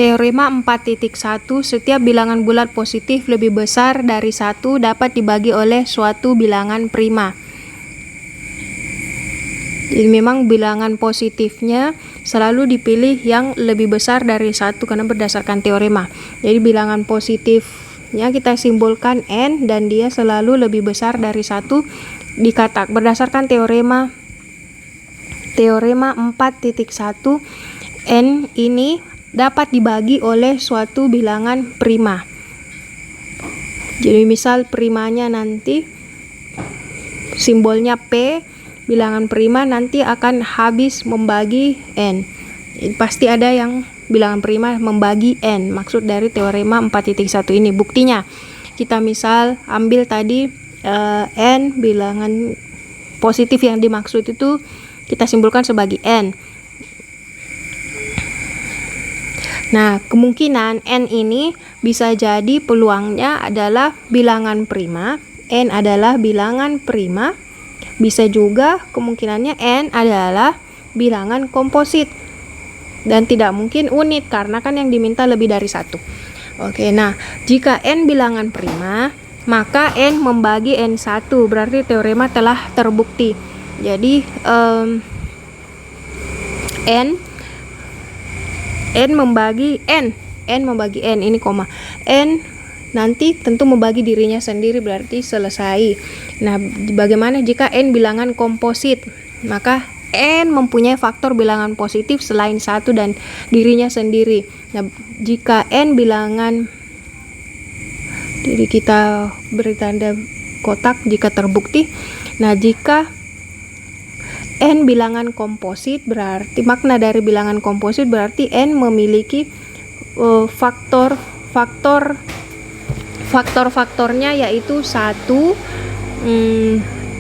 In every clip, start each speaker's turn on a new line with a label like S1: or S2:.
S1: Teorema 4.1, setiap bilangan bulat positif lebih besar dari 1 dapat dibagi oleh suatu bilangan prima. Jadi memang bilangan positifnya selalu dipilih yang lebih besar dari 1 karena berdasarkan teorema. Jadi bilangan positifnya kita simbolkan n dan dia selalu lebih besar dari 1 dikatak berdasarkan teorema 4.1, n ini dapat dibagi oleh suatu bilangan prima. Jadi misal primanya nanti simbolnya P, bilangan prima nanti akan habis membagi n. Pasti ada yang bilangan prima membagi n, maksud dari teorema 4.1 ini. Buktinya kita misal ambil tadi n bilangan positif yang dimaksud itu kita simpulkan sebagai n. Nah, kemungkinan n ini bisa jadi peluangnya adalah bilangan prima, n adalah bilangan prima. Bisa juga kemungkinannya n adalah bilangan komposit dan tidak mungkin unit karena kan yang diminta lebih dari 1. Oke, nah jika n bilangan prima maka n membagi n1, berarti teorema telah terbukti. Jadi n membagi n ini koma n nanti tentu membagi dirinya sendiri, berarti selesai. Nah, bagaimana jika n bilangan komposit? Maka n mempunyai faktor bilangan positif selain 1 dan dirinya sendiri. Nah, jika n bilangan, jadi kita beri tanda kotak jika terbukti. Nah, jika n bilangan komposit, berarti makna dari bilangan komposit berarti n memiliki faktor-faktornya yaitu 1,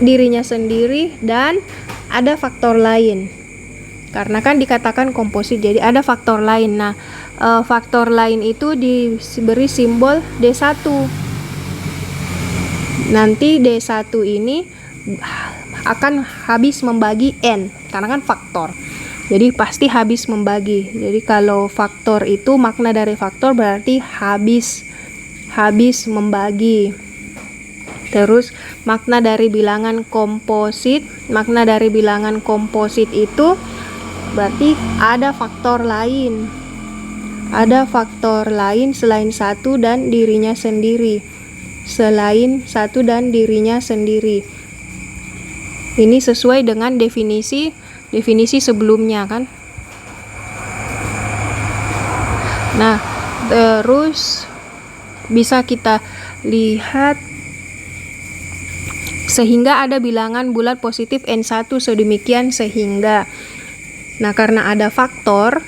S1: dirinya sendiri, dan ada faktor lain. Karena kan dikatakan komposit, jadi ada faktor lain. Nah, faktor lain itu diberi simbol D1. Nanti D1 ini akan habis membagi n, karena kan faktor. Jadi pasti habis membagi. Jadi kalau faktor itu makna dari faktor berarti habis membagi. Terus makna dari bilangan komposit itu berarti ada faktor lain. Ada faktor lain selain 1 dan dirinya sendiri. Ini sesuai dengan definisi sebelumnya kan. Nah, terus bisa kita lihat sehingga ada bilangan bulat positif n1 sedemikian sehingga. Nah, karena ada faktor,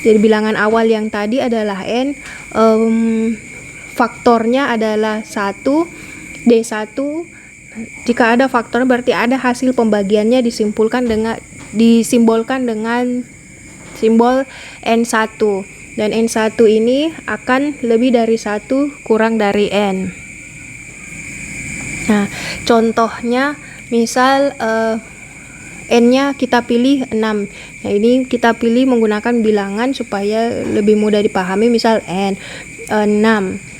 S1: jadi bilangan awal yang tadi adalah n, faktornya adalah 1, D1. Jika ada faktor berarti ada hasil pembagiannya disimbolkan dengan simbol n1. Dan n1 ini akan lebih dari 1 kurang dari n. Nah, contohnya misal n-nya kita pilih 6. Nah, ini kita pilih menggunakan bilangan supaya lebih mudah dipahami. Misal n 6.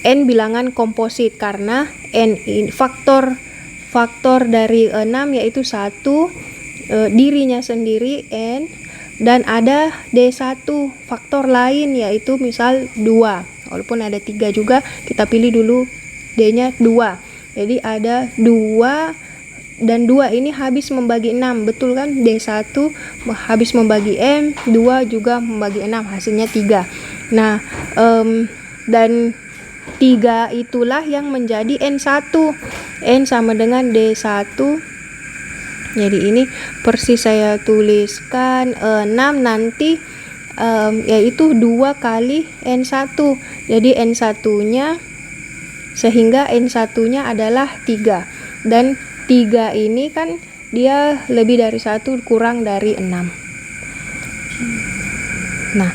S1: N bilangan komposit karena n faktor dari 6 yaitu 1, dirinya sendiri n, dan ada D1 faktor lain yaitu misal 2. Walaupun ada 3 juga, kita pilih dulu D-nya 2. Jadi ada 2 dan 2 ini habis membagi 6, betul kan? D1 habis membagi M, 2 juga membagi 6, hasilnya 3. Nah, dan 3 itulah yang menjadi N1. N sama dengan D1. Jadi ini persis saya tuliskan 6 nanti yaitu 2 kali N1. Jadi N1-nya sehingga N1-nya adalah 3. Dan 3 ini kan dia lebih dari 1 kurang dari 6. Nah,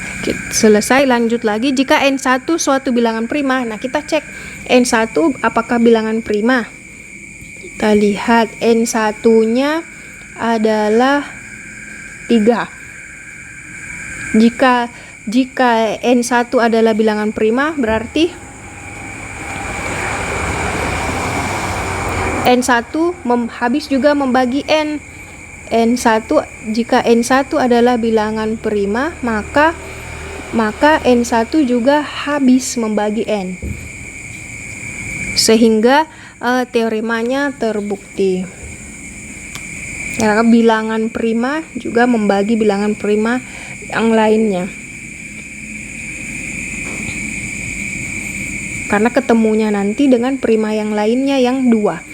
S1: selesai, lanjut lagi. Jika N1 suatu bilangan prima, nah kita cek N1 apakah bilangan prima. Kita lihat N1-nya adalah 3. Jika jika N1 adalah bilangan prima, berarti N1 habis juga membagi N. N1, jika N1 adalah bilangan prima, maka N1 juga habis membagi N. Sehingga teoremanya terbukti. Karena bilangan prima juga membagi bilangan prima yang lainnya. Karena ketemunya nanti dengan prima yang lainnya yang 2.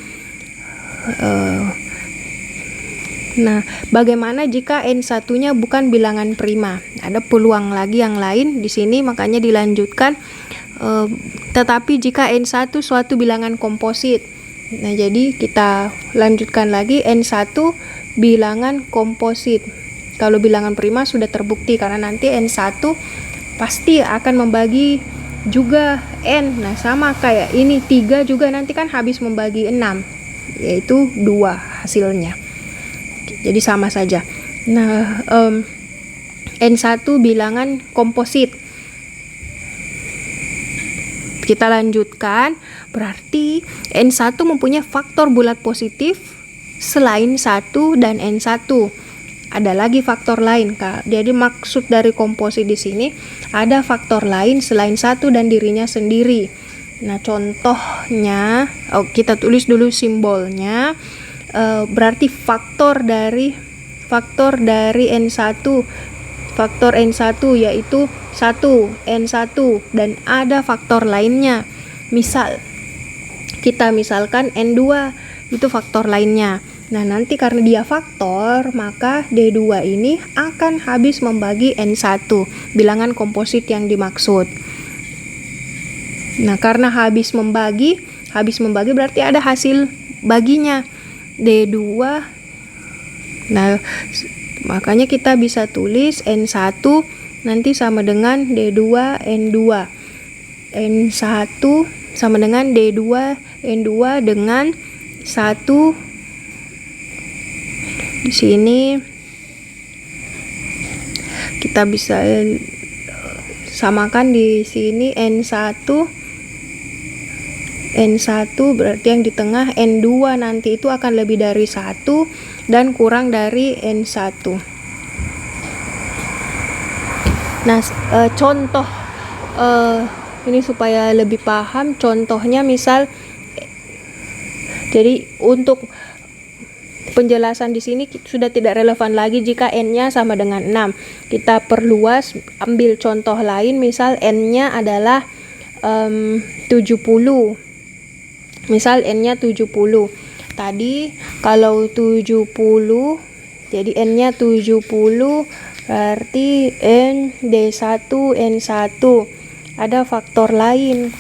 S1: Nah, bagaimana jika N1-nya bukan bilangan prima? Ada peluang lagi yang lain di sini, makanya dilanjutkan. Tetapi jika N1 suatu bilangan komposit. Nah, jadi kita lanjutkan lagi, N1 bilangan komposit. Kalau bilangan prima sudah terbukti karena nanti N1 pasti akan membagi juga N. Nah, sama kayak ini 3 juga nanti kan habis membagi 6, yaitu 2 hasilnya. Jadi sama saja. Nah, N1 bilangan komposit. Kita lanjutkan, berarti N1 mempunyai faktor bulat positif selain 1 dan N1. Ada lagi faktor lain, Kak. Jadi maksud dari komposit di sini ada faktor lain selain 1 dan dirinya sendiri. Nah, contohnya, kita tulis dulu simbolnya. Berarti faktor dari N1, faktor N1 yaitu 1, N1, dan ada faktor lainnya. Misal kita misalkan N2 itu faktor lainnya. Nah, nanti karena dia faktor, maka D2 ini akan habis membagi N1, bilangan komposit yang dimaksud. Nah, karena habis membagi berarti ada hasil baginya. D2. Nah, makanya kita bisa tulis N1 nanti sama dengan D2 N2. N1 sama dengan D2 N2 dengan 1 di sini kita bisa samakan di sini N1 berarti yang di tengah, N2 nanti itu akan lebih dari 1 dan kurang dari N1. Nah, contoh ini supaya lebih paham, contohnya misal, jadi untuk penjelasan di sini sudah tidak relevan lagi jika N-nya sama dengan 6. Kita perluas, ambil contoh lain, misal N-nya adalah 70. Misal N-nya 70. Tadi kalau 70, jadi N-nya 70, berarti N, D1, N1. Ada faktor lain,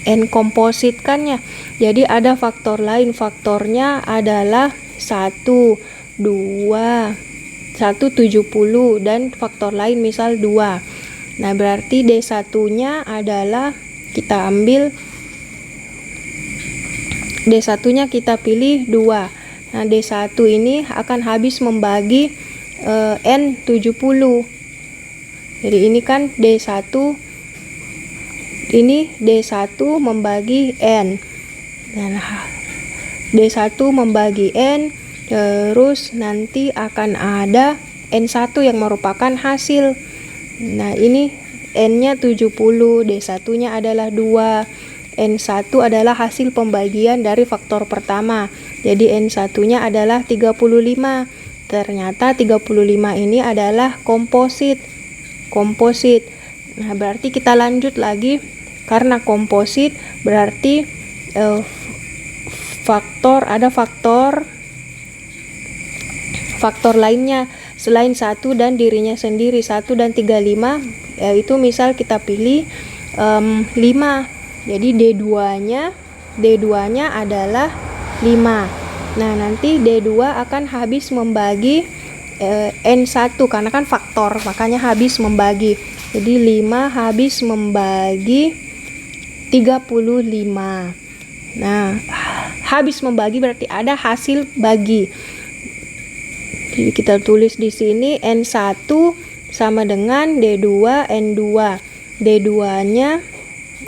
S1: N komposit kan ya. Jadi ada faktor lain, faktornya adalah 1, 2, 1, 70, dan faktor lain misal 2. Nah, berarti D1-nya adalah, kita ambil D1-nya kita pilih 2. Nah, D1 ini akan habis membagi N70. Jadi ini kan D1, ini D1 membagi N. Dan D1 membagi N, terus nanti akan ada N1 yang merupakan hasil. Nah, ini N-nya 70, D1-nya adalah 2. N1 adalah hasil pembagian dari faktor pertama. Jadi N1-nya adalah 35. Ternyata 35 ini adalah komposit. Nah, berarti kita lanjut lagi. Karena komposit berarti ada faktor lainnya selain 1 dan dirinya sendiri. 1 dan 35 itu misal kita pilih 5. Jadi D2-nya adalah 5. Nah, nanti D2 akan habis membagi N1 karena kan faktor, makanya habis membagi. Jadi 5 habis membagi 35. Nah, habis membagi berarti ada hasil bagi. Jadi kita tulis di sini N1 sama dengan D2 N2. D2-nya,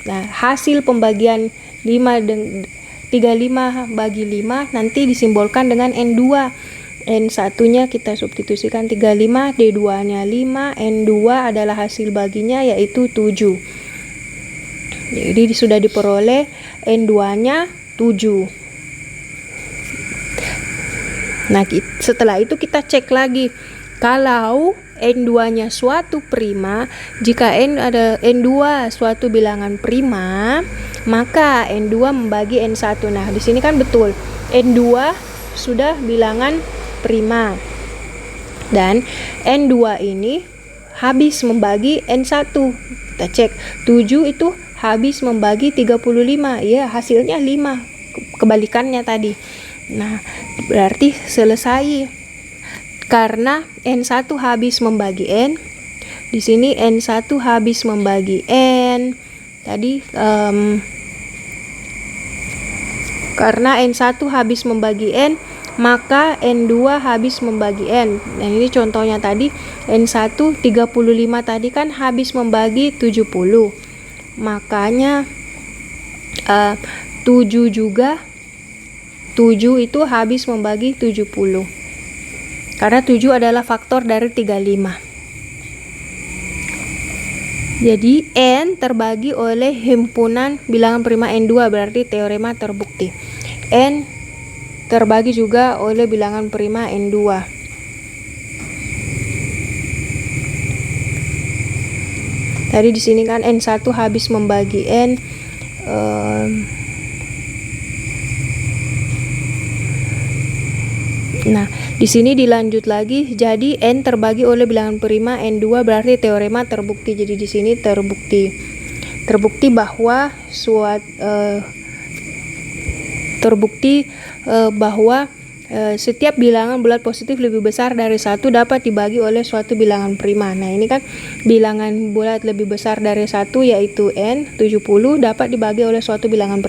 S1: nah hasil pembagian 35 bagi 5 nanti disimbolkan dengan N2. N1-nya kita substitusikan 35, D2-nya 5, N2 adalah hasil baginya yaitu 7. Jadi sudah diperoleh N2-nya 7. Nah, setelah itu kita cek lagi. Kalau N2-nya suatu prima, jika N2 suatu bilangan prima, maka N2 membagi N1. Nah, di sini kan betul. N2 sudah bilangan prima. Dan N2 ini habis membagi N1. Kita cek. 7 itu habis membagi 35. Ya, hasilnya 5. Kebalikannya tadi. Nah, berarti selesai. Karena N1 habis membagi N. Di sini N1 habis membagi N. Tadi karena N1 habis membagi N, maka N2 habis membagi N. Nah, ini contohnya tadi N1 35 tadi kan habis membagi 70. Makanya 7 juga, 7 itu habis membagi 70. Karena 7 adalah faktor dari 35. Jadi N terbagi oleh himpunan bilangan prima N2, berarti teorema terbukti. N terbagi juga oleh bilangan prima N2. Tadi di sini kan N1 habis membagi N. Nah, di sini dilanjut lagi. Jadi N terbagi oleh bilangan prima N2 berarti teorema terbukti. Jadi di sini terbukti bahwa setiap bilangan bulat positif lebih besar dari 1 dapat dibagi oleh suatu bilangan prima. Nah, ini kan bilangan bulat lebih besar dari 1 yaitu N 70 dapat dibagi oleh suatu bilangan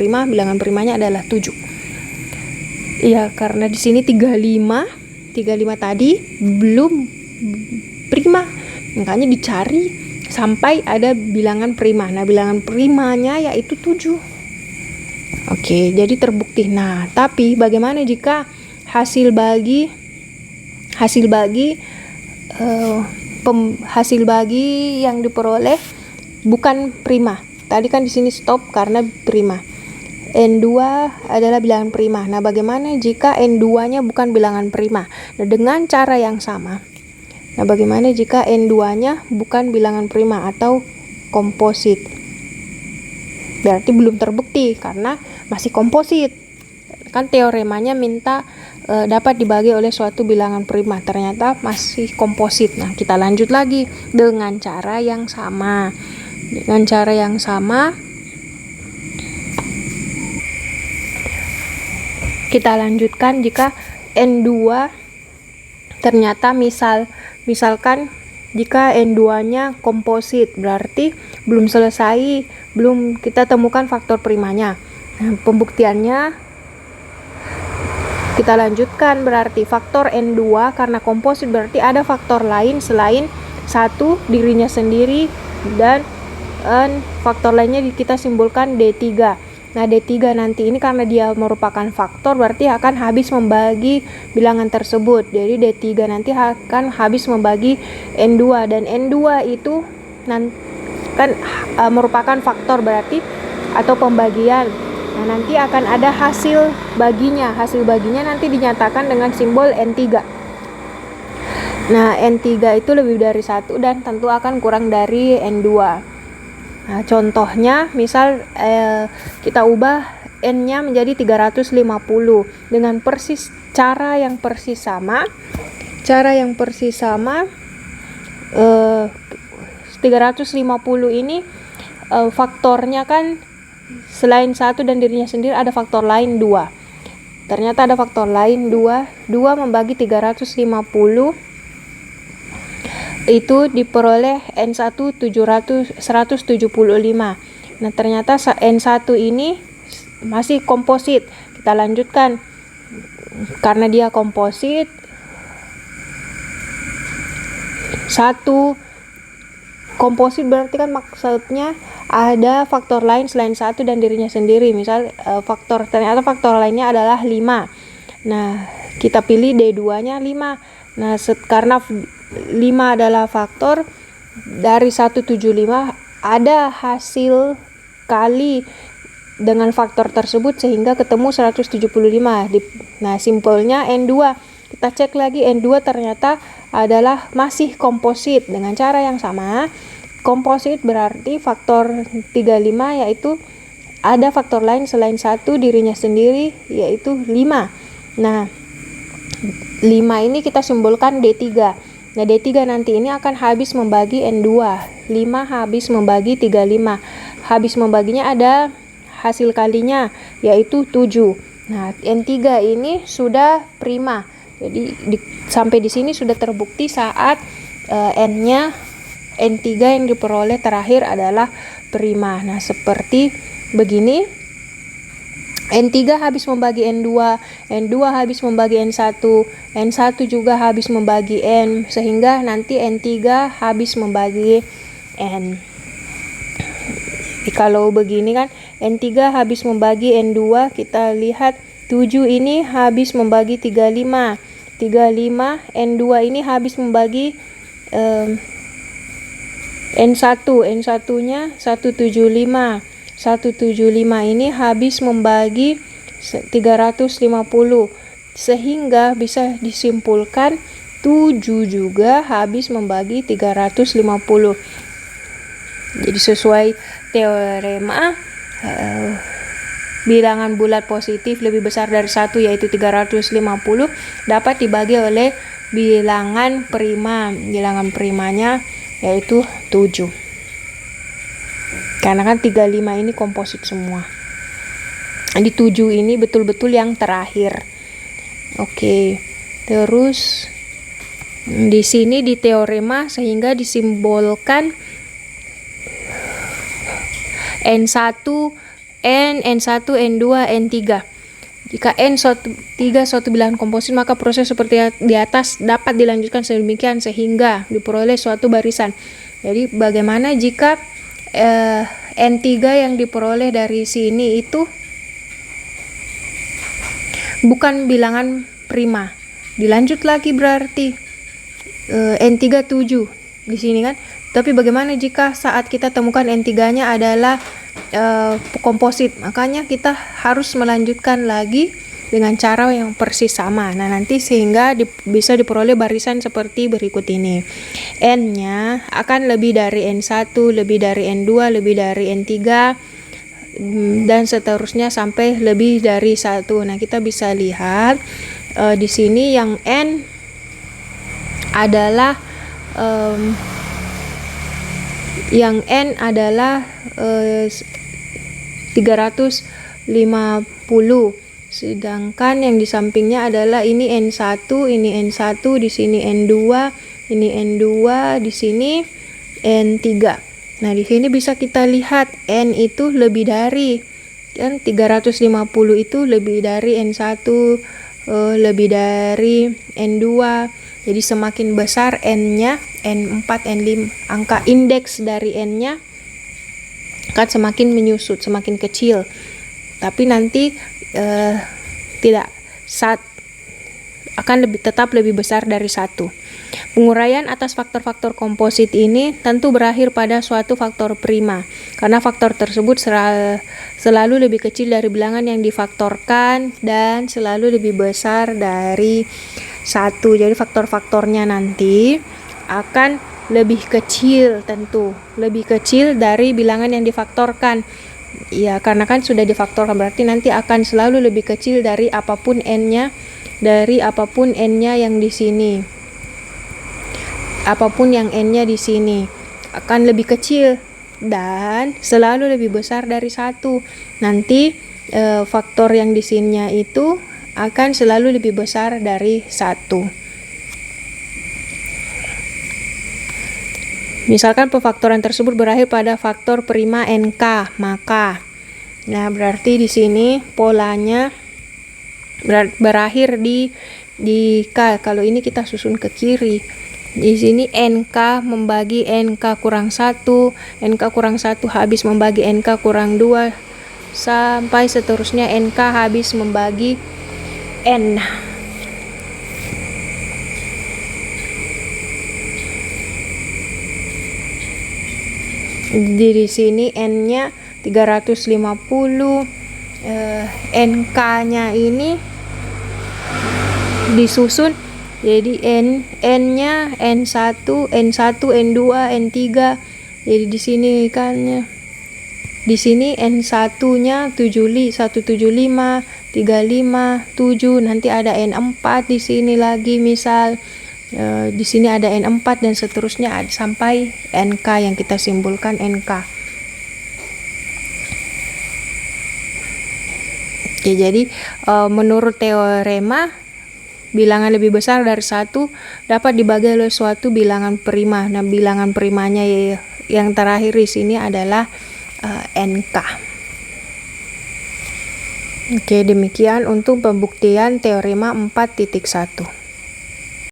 S1: primanya adalah 7. Ya, karena di sini 35 tadi belum prima, makanya dicari sampai ada bilangan prima. Nah, bilangan primanya yaitu 7. Oke, jadi terbukti. Nah, tapi bagaimana jika hasil bagi yang diperoleh bukan prima? Tadi kan di sini stop karena prima. N2 adalah bilangan prima. Nah, bagaimana jika N2-nya bukan bilangan prima? Nah, dengan cara yang sama. Nah, bagaimana jika N2-nya bukan bilangan prima atau komposit? Berarti belum terbukti karena masih komposit. Kan teoremanya minta dapat dibagi oleh suatu bilangan prima. Ternyata masih komposit. Nah, kita lanjut lagi dengan cara yang sama. Kita lanjutkan jika N2 ternyata misalkan jika N2-nya komposit, berarti belum selesai, belum kita temukan faktor primanya. Nah, pembuktiannya kita lanjutkan, berarti faktor N2 karena komposit berarti ada faktor lain selain 1 dirinya sendiri dan faktor lainnya kita simbolkan D3. Nah, D3 nanti ini karena dia merupakan faktor berarti akan habis membagi bilangan tersebut. Jadi D3 nanti akan habis membagi N2 dan N2 itu kan merupakan faktor berarti atau pembagian. Nah, nanti akan ada hasil baginya. Hasil baginya nanti dinyatakan dengan simbol N3. Nah, N3 itu lebih dari 1 dan tentu akan kurang dari N2. Nah, contohnya misal kita ubah N-nya menjadi 350 dengan cara yang persis sama. 350 ini faktornya kan selain 1 dan dirinya sendiri ada faktor lain 2. Ternyata ada faktor lain 2. 2 membagi 350 itu diperoleh N1 175. Nah, ternyata N1 ini masih komposit. Kita lanjutkan. Karena dia komposit, satu komposit berarti kan maksudnya ada faktor lain selain satu dan dirinya sendiri. Misal ternyata faktor lainnya adalah 5. Nah, kita pilih D2-nya 5. Nah, karena 5 adalah faktor dari 175, ada hasil kali dengan faktor tersebut sehingga ketemu 175. Nah, simpelnya N2. Kita cek lagi N2 ternyata adalah masih komposit dengan cara yang sama. Komposit berarti faktor 35 yaitu ada faktor lain selain satu dirinya sendiri yaitu 5. Nah, 5 ini kita simbolkan D3. Nah, D3 nanti ini akan habis membagi N2. 5 habis membagi 35. Habis membaginya ada hasil kalinya yaitu 7. Nah, N3 ini sudah prima. Jadi sampai di sini sudah terbukti saat N-nya N3 yang diperoleh terakhir adalah prima. Nah, seperti begini. N3 habis membagi N2, N2 habis membagi N1, N1 juga habis membagi N, sehingga nanti N3 habis membagi N. Kalau begini kan, N3 habis membagi N2, kita lihat 7 ini habis membagi 35, N2 ini habis membagi N1, N1-nya 175, 175 ini habis membagi 350, sehingga bisa disimpulkan 7 juga habis membagi 350. Jadi sesuai teorema bilangan bulat positif lebih besar dari 1 yaitu 350 dapat dibagi oleh bilangan prima. Bilangan primanya yaitu 7. Karena kan 35 ini komposit semua. Jadi 7 ini betul-betul yang terakhir. Oke. Terus di sini di teorema sehingga disimbolkan N1, N1, N2, N3. Jika N3 suatu bilangan komposit, maka proses seperti di atas dapat dilanjutkan sedemikian sehingga diperoleh suatu barisan. Jadi bagaimana jika N3 yang diperoleh dari sini itu bukan bilangan prima. Dilanjut lagi berarti N3 7 di sini kan. Tapi bagaimana jika saat kita temukan N3-nya adalah komposit? Makanya kita harus melanjutkan lagi dengan cara yang persis sama. Nah, nanti sehingga bisa diperoleh barisan seperti berikut ini. N-nya akan lebih dari N1, lebih dari N2, lebih dari N3, dan seterusnya sampai lebih dari 1. Nah, kita bisa lihat di sini yang N adalah 350. Sedangkan yang di sampingnya adalah ini N1, ini N1, di sini N2, ini N2, di sini N3. Nah, di sini bisa kita lihat N itu lebih dari, kan 350 itu lebih dari N1, lebih dari N2. Jadi semakin besar N-nya, N4, N5, angka indeks dari N-nya akan semakin menyusut, semakin kecil. Tapi nanti akan tetap lebih besar dari 1. Penguraian atas faktor-faktor komposit ini tentu berakhir pada suatu faktor prima, karena faktor tersebut selalu lebih kecil dari bilangan yang difaktorkan dan selalu lebih besar dari 1. Jadi faktor-faktornya nanti akan lebih kecil, tentu lebih kecil dari bilangan yang difaktorkan. Ya, karena kan sudah difaktorkan, berarti nanti akan selalu lebih kecil dari apapun N-nya, yang di sini. Apapun yang N-nya di sini akan lebih kecil dan selalu lebih besar dari 1. Nanti faktor yang di sininya itu akan selalu lebih besar dari 1. Misalkan pemfaktoran tersebut berakhir pada faktor prima NK, maka berarti di sini polanya berakhir di K. Kalau ini kita susun ke kiri. Di sini NK membagi NK kurang 1, NK kurang 1 habis membagi NK kurang 2, sampai seterusnya NK habis membagi N. Di sini N-nya 350, NK-nya ini disusun jadi N-nya N1, N2, N3. Jadi di sini kan di sini N1-nya 175, 35, 7, nanti ada N4 di sini lagi misal. Di sini ada N4 dan seterusnya sampai NK yang kita simbolkan NK. Oke, jadi menurut teorema bilangan lebih besar dari 1 dapat dibagi oleh suatu bilangan prima. Nah, bilangan primanya yang terakhir di sini adalah NK. Oke, demikian untuk pembuktian teorema 4.1.